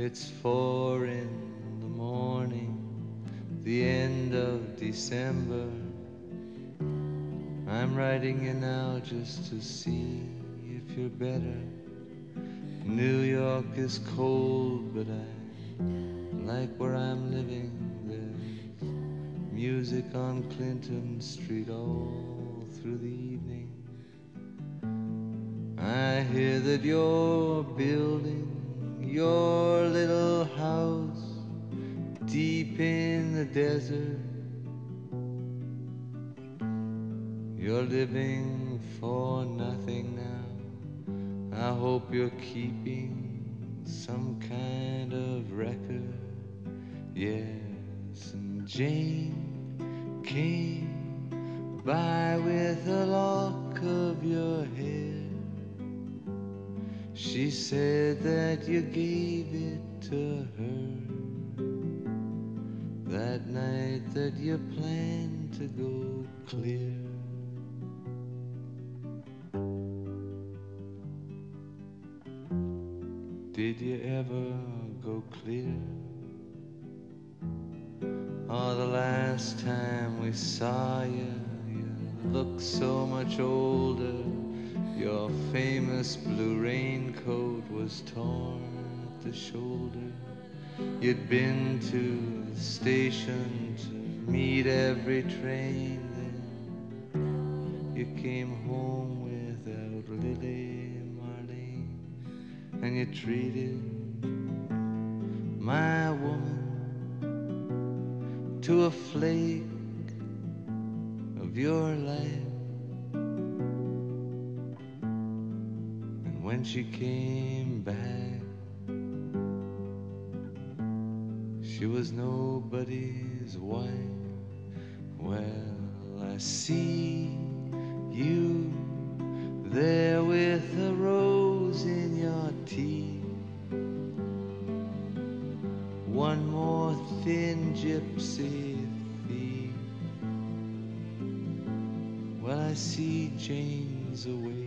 It's 4 in the morning, the end of December. I'm writing you now just to see if you're better. New York is cold, but I like where I'm living. There's music on Clinton Street all through the evening. I hear that you're building your little house deep in the desert. You're living for nothing now. I hope you're keeping some kind of record. Yes, and Jane came by with a lock of your hair. She said that you gave it to her that night that you planned to go clear. Did you ever go clear? Oh, the last time we saw you, you looked so much older. Your famous blue raincoat was torn at the shoulder. You'd been to the station to meet every train. Then you came home without Lily Marlene, and you treated my woman to a flake of your life. And when she came back, she was nobody's wife. Well, I see you there with a rose in your teeth. One more thin gypsy thief. Well, I see Jane's awake.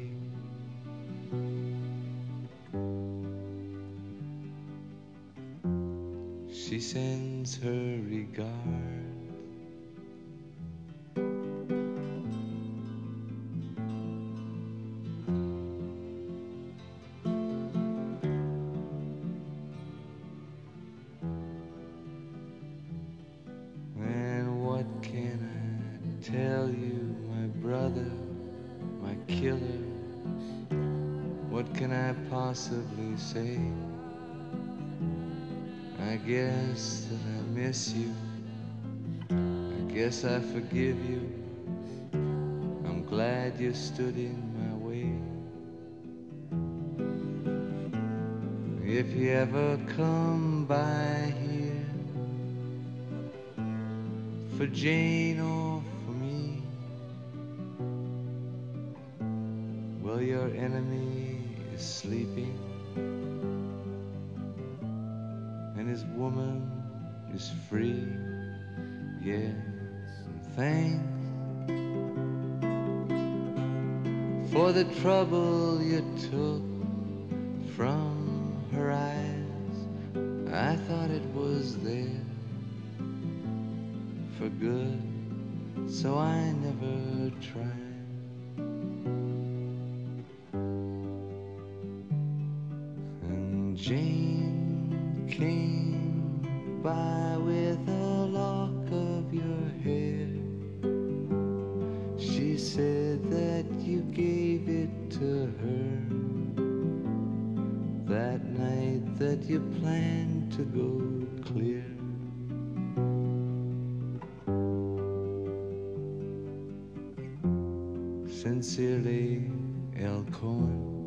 She sends her regards. And what can I tell you, my brother, my killer? What can I possibly say? I guess that I miss you. I guess I forgive you. I'm glad you stood in my way. If you ever come by here for Jane or for me, well, your enemy is sleeping, and his woman is free. Yes, and thanks for the trouble you took from her eyes. I thought it was there for good, so I never tried. And Jane came by with a lock of your hair. She said that you gave it to her that night that you planned to go clear. Sincerely, L. Cohen.